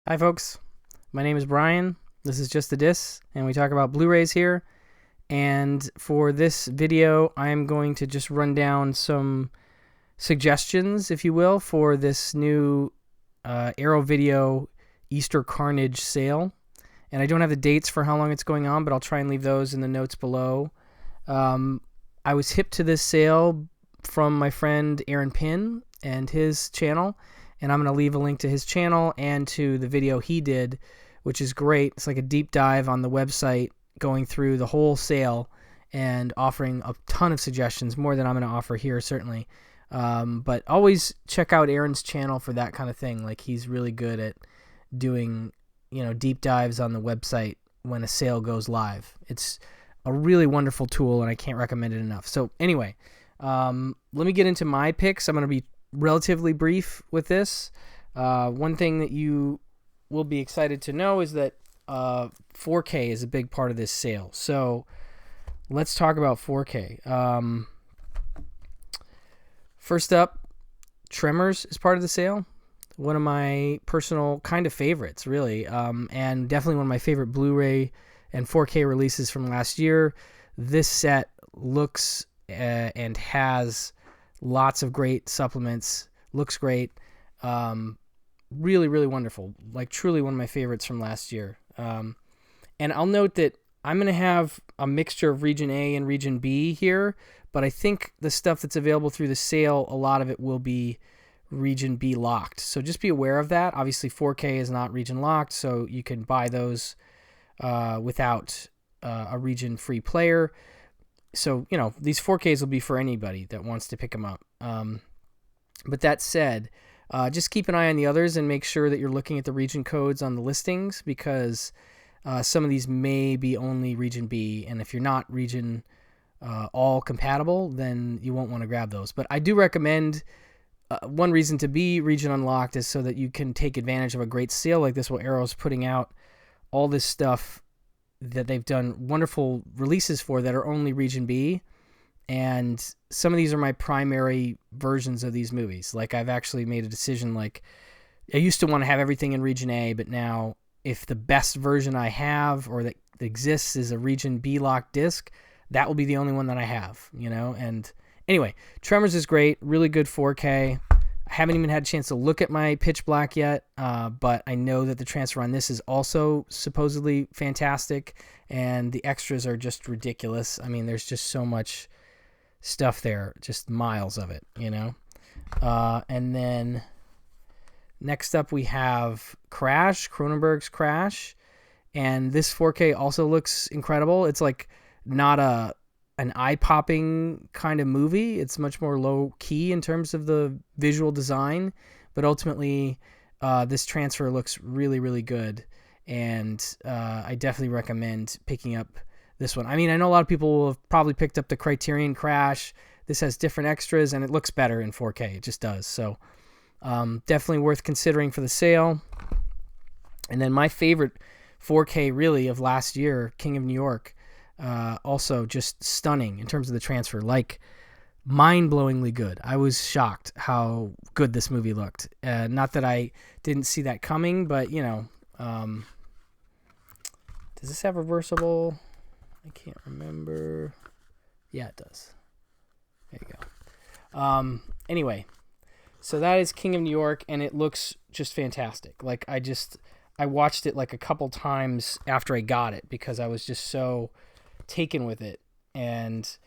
Hi, folks. My name is Brian. This is Just a Dis, and we talk about Blu-rays here. And for this video, I am going to just run down some suggestions, if you will, for this new Arrow Video Easter Carnage sale. And I don't have the dates for how long it's going on, but I'll try and leave those in the notes below. I was hip to this sale from my friend Aaron Pinn and his channel. And I'm going to leave a link to his channel and to the video he did, which is great. It's like a deep dive on the website, going through the whole sale and offering a ton of suggestions, more than I'm going to offer here, certainly. But always check out Aaron's channel for that kind of thing. Like, he's really good at doing, deep dives on the website when a sale goes live. It's a really wonderful tool, and I can't recommend it enough. So anyway, let me get into my picks. I'm going to be relatively brief with this. One thing that you will be excited to know is that 4K is a big part of this sale. So let's talk about 4K. First up, Tremors is part of the sale. One of my personal kind of favorites, really, and definitely one of my favorite Blu-ray and 4K releases from last year. This set looks and has lots of great supplements, looks great, really, really wonderful, like truly one of my favorites from last year. And I'll note that I'm going to have a mixture of Region A and Region B here, but I think the stuff that's available through the sale, a lot of it will be Region B locked. So just be aware of that. Obviously 4K is not region locked, so you can buy those without a region free player. So, these 4Ks will be for anybody that wants to pick them up. But that said, just keep an eye on the others and make sure that you're looking at the region codes on the listings, because some of these may be only Region B. And if you're not region all compatible, then you won't want to grab those. But I do recommend one reason to be region unlocked is so that you can take advantage of a great sale like this, where Arrow's putting out all this stuff that they've done wonderful releases for that are only Region B. And some of these are my primary versions of these movies. Like, I've actually made a decision, like, I used to want to have everything in Region A, but now if the best version I have or that exists is a Region B locked disc, that will be the only one that I have, And anyway, Tremors is great, really good 4K. I haven't even had a chance to look at my Pitch Black yet, but I know that the transfer on this is also supposedly fantastic, and the extras are just ridiculous. I mean, there's just so much stuff there, just miles of it, And then next up we have Cronenberg's Crash, and this 4K also looks incredible. It's like not an eye-popping kind of movie. It's much more low-key in terms of the visual design, but ultimately this transfer looks really, really good, and I definitely recommend picking up this one. I mean, I know a lot of people will have probably picked up the Criterion Crash. This has different extras, and it looks better in 4K. It just does. So definitely worth considering for the sale. And then my favorite 4K, really, of last year, King of New York, also just stunning in terms of the transfer, like mind-blowingly good. I was shocked how good this movie looked. Not that I didn't see that coming, but does this have reversible? I can't remember. Yeah, it does. There you go. Anyway, so that is King of New York, and it looks just fantastic. Like, I watched it like a couple times after I got it because I was just so taken with it, and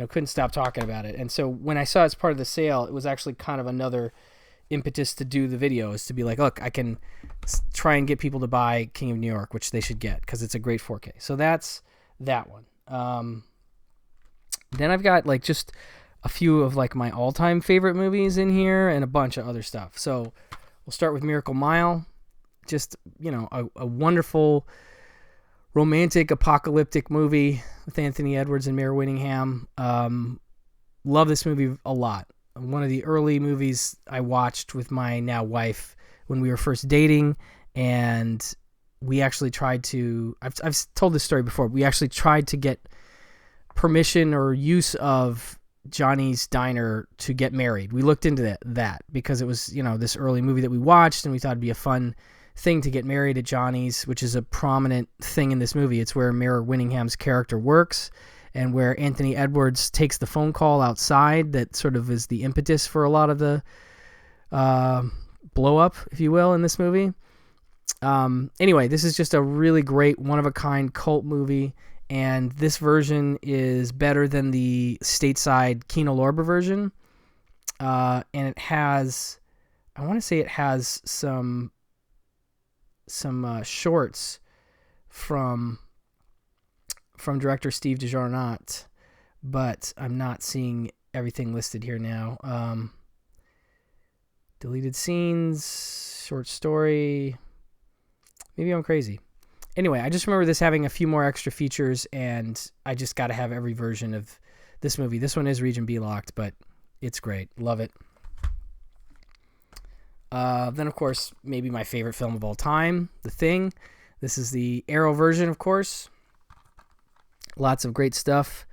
couldn't stop talking about it. And so when I saw it's part of the sale, it was actually kind of another impetus to do the video, is to be like, look, I can try and get people to buy King of New York, which they should get because it's a great 4K. So that's that one. Then I've got like just a few of like my all-time favorite movies in here and a bunch of other stuff. So we'll start with Miracle Mile. Just a wonderful romantic apocalyptic movie with Anthony Edwards and Mare Winningham. Love this movie a lot. One of the early movies I watched with my now wife when we were first dating, and we actually tried to, I've told this story before, we actually tried to get permission or use of Johnny's Diner to get married. We looked into that because it was, this early movie that we watched, and we thought it'd be a fun thing to get married at Johnny's, which is a prominent thing in this movie. It's where Mare Winningham's character works, and where Anthony Edwards takes the phone call outside that sort of is the impetus for a lot of the blow up, if you will, in this movie. Anyway, this is just a really great, one-of-a-kind cult movie, and this version is better than the stateside Kino Lorber version. And it has, I want to say it has some shorts from director Steve DeJarnot, but I'm not seeing everything listed here now. Deleted scenes, short story. Maybe I'm crazy. Anyway, I just remember this having a few more extra features, and I just got to have every version of this movie. This one is Region B locked, but it's great. Love it. Then, of course, maybe my favorite film of all time, The Thing. This is the Arrow version, of course. Lots of great stuff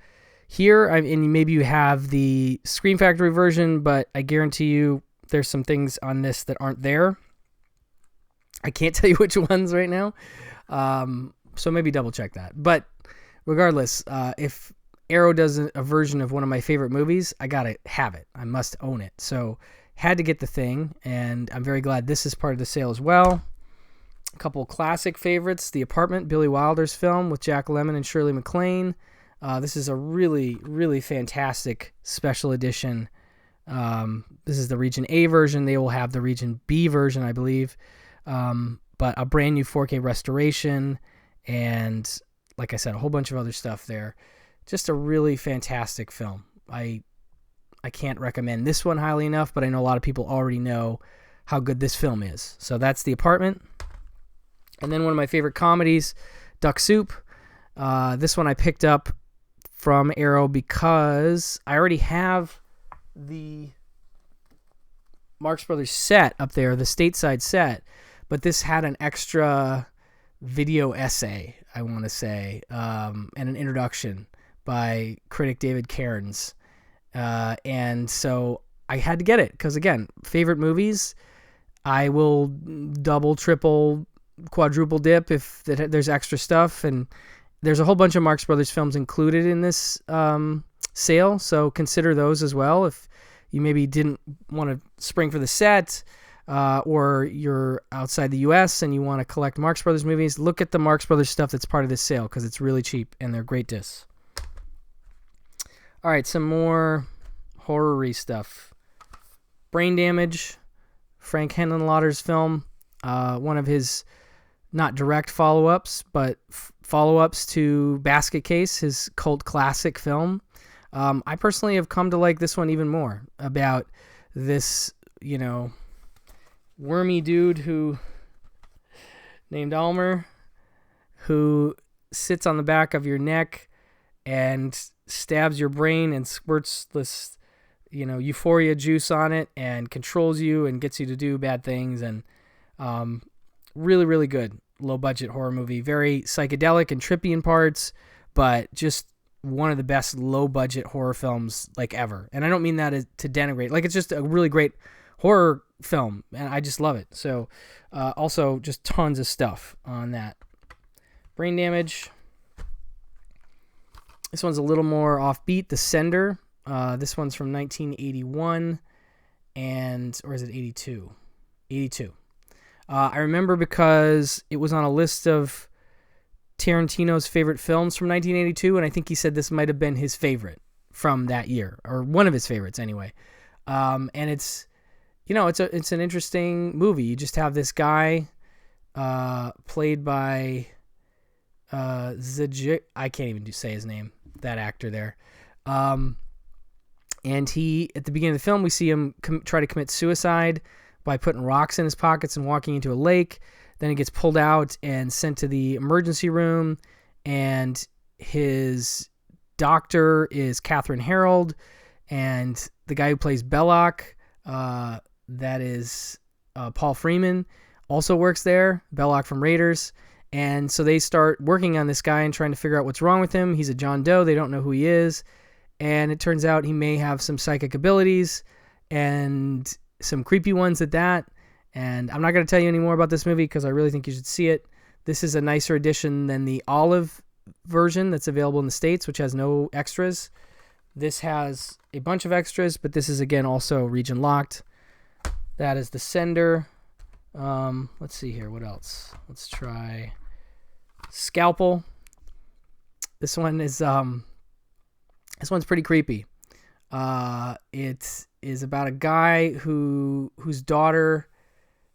here. And maybe you have the Scream Factory version, but I guarantee you there's some things on this that aren't there. I can't tell you which ones right now. So maybe double check that. But regardless, if Arrow does a version of one of my favorite movies, I gotta have it. I must own it. So had to get The Thing, and I'm very glad this is part of the sale as well. A couple classic favorites: The Apartment, Billy Wilder's film with Jack Lemmon and Shirley McLean. This is a really, really fantastic special edition. This is the Region A version. They will have the Region B version, I believe. But a brand new 4K restoration, and like I said, a whole bunch of other stuff there. Just a really fantastic film. I can't recommend this one highly enough, but I know a lot of people already know how good this film is. So that's The Apartment. And then one of my favorite comedies, Duck Soup. This one I picked up from Arrow because I already have the Marx Brothers set up there, the stateside set, but this had an extra video essay, I want to say, and an introduction by critic David Cairns. And so I had to get it because, again, favorite movies, I will double, triple, quadruple dip if there's extra stuff. And there's a whole bunch of Marx Brothers films included in this sale, so consider those as well. If you maybe didn't want to spring for the set, or you're outside the U.S. and you want to collect Marx Brothers movies, look at the Marx Brothers stuff that's part of this sale because it's really cheap and they're great discs. All right, some more horror-y stuff. Brain Damage, Frank Henenlotter's film, one of his not direct follow-ups, but follow-ups to Basket Case, his cult classic film. I personally have come to like this one even more, about this, wormy dude named Almer, who sits on the back of your neck and stabs your brain and squirts this, euphoria juice on it and controls you and gets you to do bad things. And really, really good low-budget horror movie. Very psychedelic and trippy in parts, but just one of the best low-budget horror films ever. And I don't mean that to denigrate. It's just a really great horror film, and I just love it. So also just tons of stuff on that. Brain Damage. This one's a little more offbeat. The Sender. This one's from 1981, or is it 82? 82. I remember because it was on a list of Tarantino's favorite films from 1982, and I think he said this might have been his favorite from that year, or one of his favorites anyway. And it's, it's an interesting movie. You just have this guy played by I can't even say his name, that actor there. And he, at the beginning of the film, we see him try to commit suicide by putting rocks in his pockets and walking into a lake. Then he gets pulled out and sent to the emergency room, and his doctor is Catherine Harold, and the guy who plays Belloc, that is Paul Freeman, also works there, Belloc from Raiders. And so they start working on this guy and trying to figure out what's wrong with him. He's a John Doe. They don't know who he is. And it turns out he may have some psychic abilities, and some creepy ones at that. And I'm not going to tell you any more about this movie because I really think you should see it. This is a nicer edition than the olive version that's available in the States, which has no extras. This has a bunch of extras, but this is, again, also region locked. That is the sender. Let's see here. What else? Let's try Scalpel. This one is this one's pretty creepy. It is about a guy whose daughter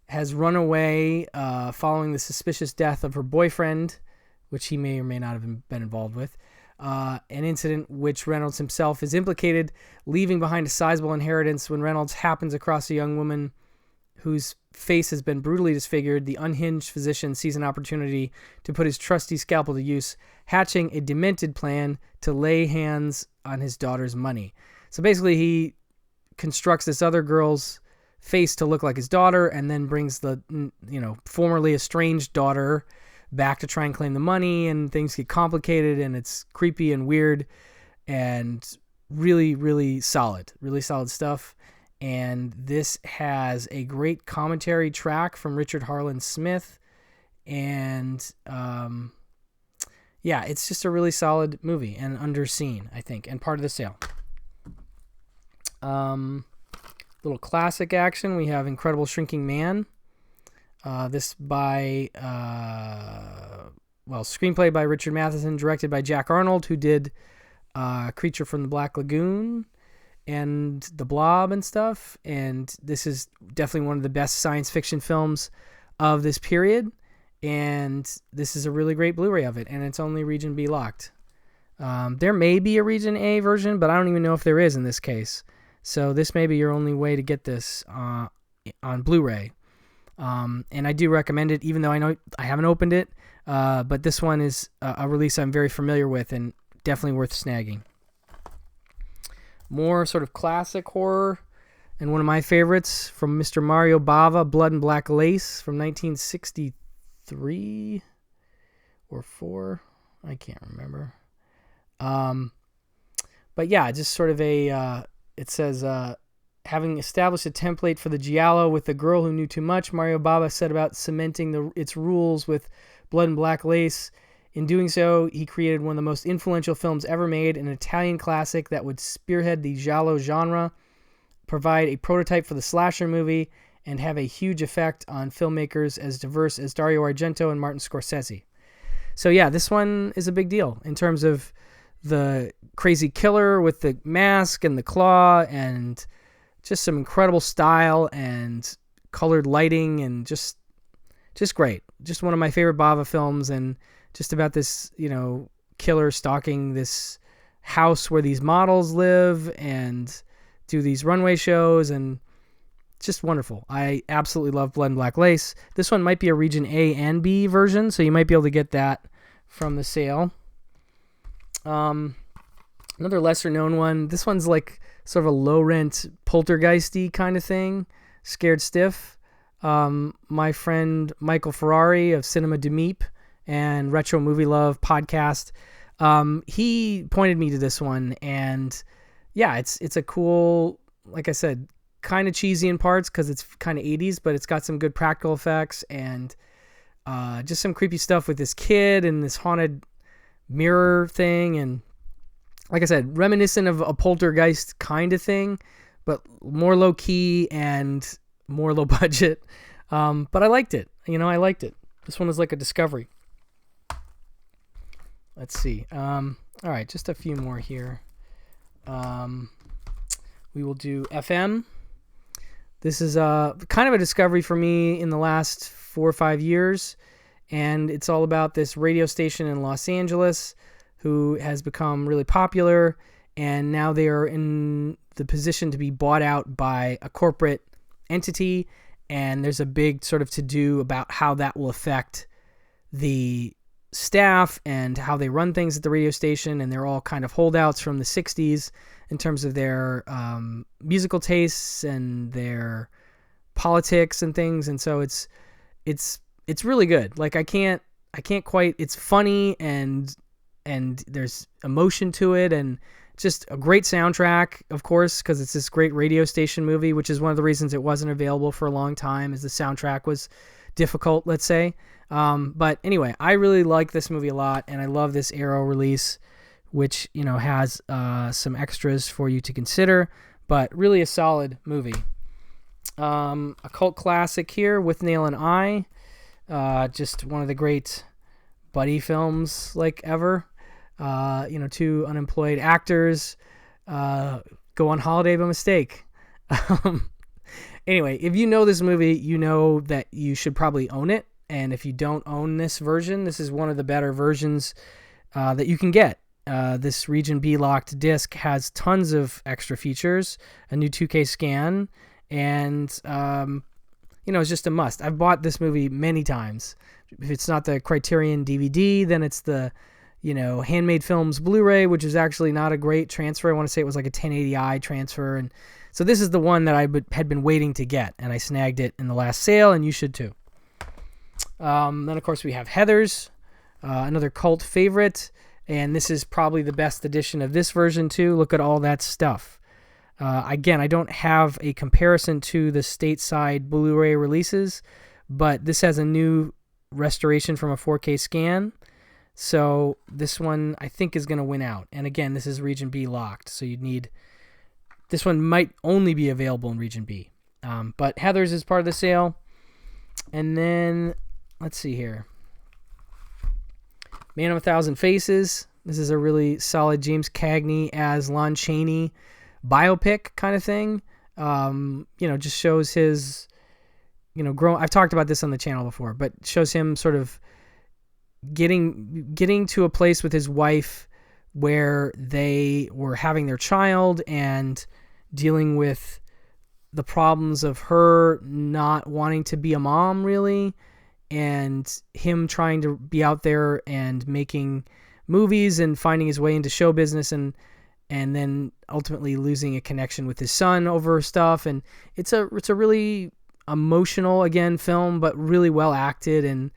has run away following the suspicious death of her boyfriend, which he may or may not have been involved with. An incident which Reynolds himself is implicated, leaving behind a sizable inheritance. When Reynolds happens across a young woman whose face has been brutally disfigured, the unhinged physician sees an opportunity to put his trusty scalpel to use, hatching a demented plan to lay hands on his daughter's money. So basically, he constructs this other girl's face to look like his daughter, and then brings the formerly estranged daughter back to try and claim the money, and things get complicated, and it's creepy and weird, and really, really solid stuff. And this has a great commentary track from Richard Harlan Smith, and it's just a really solid movie and underseen, I think, and part of the sale. Little classic action. We have Incredible Shrinking Man. This by, screenplay by Richard Matheson, directed by Jack Arnold, who did Creature from the Black Lagoon and The Blob and stuff. And this is definitely one of the best science fiction films of this period. And this is a really great Blu-ray of it, and it's only Region B locked. There may be a Region A version, but I don't even know if there is in this case. So this may be your only way to get this on Blu-ray. And I do recommend it, even though I know I haven't opened it. But this one is a release I'm very familiar with and definitely worth snagging. More sort of classic horror, and one of my favorites from Mr. Mario Bava, Blood and Black Lace from 1963 or 4. I can't remember. But yeah, just sort of it says, having established a template for the giallo with the girl who knew too much, Mario Bava set about cementing its rules with Blood and Black Lace. In doing so, he created one of the most influential films ever made, an Italian classic that would spearhead the giallo genre, provide a prototype for the slasher movie, and have a huge effect on filmmakers as diverse as Dario Argento and Martin Scorsese. So yeah, this one is a big deal in terms of the crazy killer with the mask and the claw, and just some incredible style and colored lighting, and just great. Just one of my favorite Bava films, and just about this, killer stalking this house where these models live and do these runway shows, and just wonderful. I absolutely love Blood and Black Lace. This one might be a Region A and B version, so you might be able to get that from the sale. Another lesser known one. This one's like sort of a low rent poltergeisty kind of thing. Scared Stiff. My friend Michael Ferrari of Cinema de Meep and Retro Movie Love podcast, he pointed me to this one, and yeah, it's a cool, like I said, kind of cheesy in parts because it's kind of 80s, but it's got some good practical effects and just some creepy stuff with this kid and this haunted mirror thing, and like I said, reminiscent of a poltergeist kind of thing, but more low key and more low budget. But I liked it. I liked it. This one was like a discovery. Let's see. All right, just a few more here. We will do FM. This is kind of a discovery for me in the last 4 or 5 years, and it's all about this radio station in Los Angeles who has become really popular, and now they are in the position to be bought out by a corporate entity, and there's a big sort of to-do about how that will affect the staff and how they run things at the radio station, and they're all kind of holdouts from the 60s in terms of their musical tastes and their politics and things, and so it's really good. Like I can't quite. It's funny and there's emotion to it, and Just a great soundtrack, of course, because it's this great radio station movie, which is one of the reasons it wasn't available for a long time, is the soundtrack was difficult, let's say. But anyway, I really like this movie a lot, and I love this Arrow release, which, you know, has some extras for you to consider, but really a solid movie. A cult classic here, With Nail and I. Just one of the great buddy films like ever. You know, two unemployed actors go on holiday by mistake. Anyway, if you know this movie, you know that you should probably own it. And if you don't own this version, this is one of the better versions that you can get. This Region B locked disc has tons of extra features, a new 2K scan, and you know, it's just a must. I've bought this movie many times. If it's not the Criterion DVD, then it's the, you know, Handmade Films Blu-ray, which is actually not a great transfer. I want to say it was like a 1080i transfer, and so this is the one that I had been waiting to get, and I snagged it in the last sale, and you should too. Then of course we have Heathers, another cult favorite, and this is probably the best edition of this version too. Look at all that stuff. Again, I don't have a comparison to the stateside Blu-ray releases, but this has a new restoration from a 4K scan. So this one I think is going to win out. And again, this is Region B locked, so you'd need... This one might only be available in Region B. But Heathers is part of the sale. And then, let's see here. Man of a Thousand Faces. This is a really solid James Cagney as Lon Chaney biopic kind of thing. You know, just shows his, you know, I've talked about this on the channel before, but shows him sort of getting to a place with his wife where they were having their child and dealing with the problems of her not wanting to be a mom, really, and him trying to be out there and making movies and finding his way into show business, and then ultimately losing a connection with his son over stuff. And it's a really emotional, again, film, but really well acted and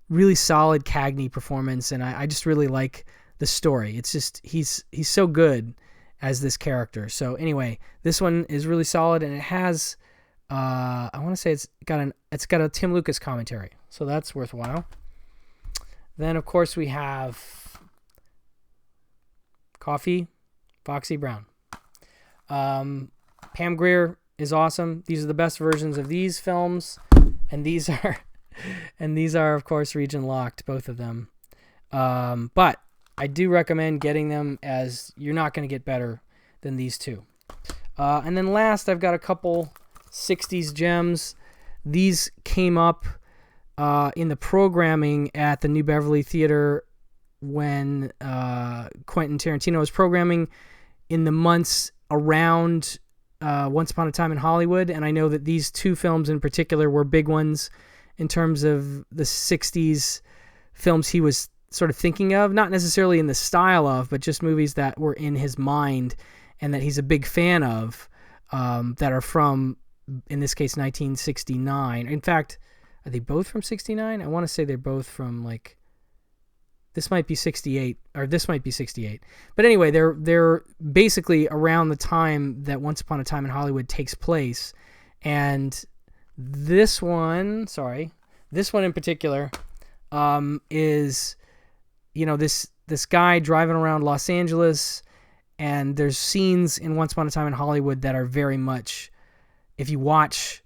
really solid Cagney performance. And I just really like the story. It's just, he's so good as this character. So anyway, this one is really solid, and it has, I want to say it's got a Tim Lucas commentary, so that's worthwhile. Then of course we have Coffee, Foxy Brown. Pam Grier is awesome. These are the best versions of these films, and these are of course region locked, both of them. But I do recommend getting them, as you're not going to get better than these two. And then last, I've got a couple 60s gems. These came up in the programming at the New Beverly Theater when Quentin Tarantino was programming in the months around Once Upon a Time in Hollywood. And I know that these two films in particular were big ones in terms of the 60s films he was sort of thinking of, not necessarily in the style of, but just movies that were in his mind and that he's a big fan of, that are from, in this case, 1969. In fact, are they both from 69? I want to say they're both from, like, this might be 68, or this might be 68. But anyway, they're basically around the time that Once Upon a Time in Hollywood takes place. And this one in particular, is, you know, this guy driving around Los Angeles, and there's scenes in Once Upon a Time in Hollywood that are very much, if you watch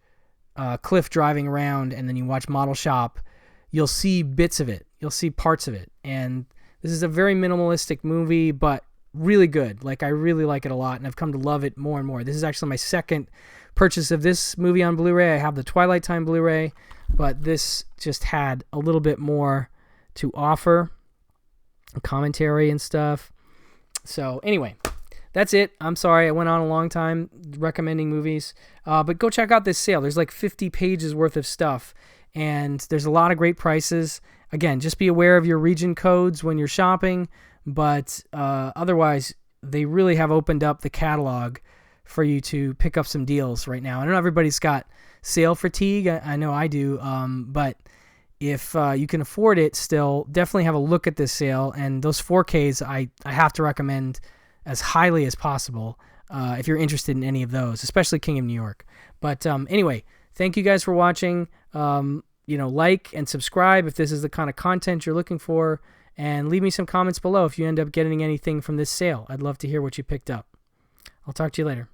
Cliff driving around and then you watch Model Shop, you'll see bits of it. You'll see parts of it. And this is a very minimalistic movie, but really good. Like, I really like it a lot, and I've come to love it more and more. This is actually my second purchase of this movie on Blu-ray. I have the Twilight Time Blu-ray, but this just had a little bit more to offer, commentary and stuff. So anyway, that's it. I'm sorry I went on a long time recommending movies, but go check out this sale. There's like 50 pages worth of stuff, and there's a lot of great prices. Again, just be aware of your region codes when you're shopping, but otherwise they really have opened up the catalog for you to pick up some deals right now. I know everybody's got sale fatigue. I know I do, but if you can afford it still, definitely have a look at this sale. And those 4Ks, I have to recommend as highly as possible if you're interested in any of those, especially King of New York. But anyway, thank you guys for watching. Like and subscribe if this is the kind of content you're looking for, and leave me some comments below if you end up getting anything from this sale. I'd love to hear what you picked up. I'll talk to you later.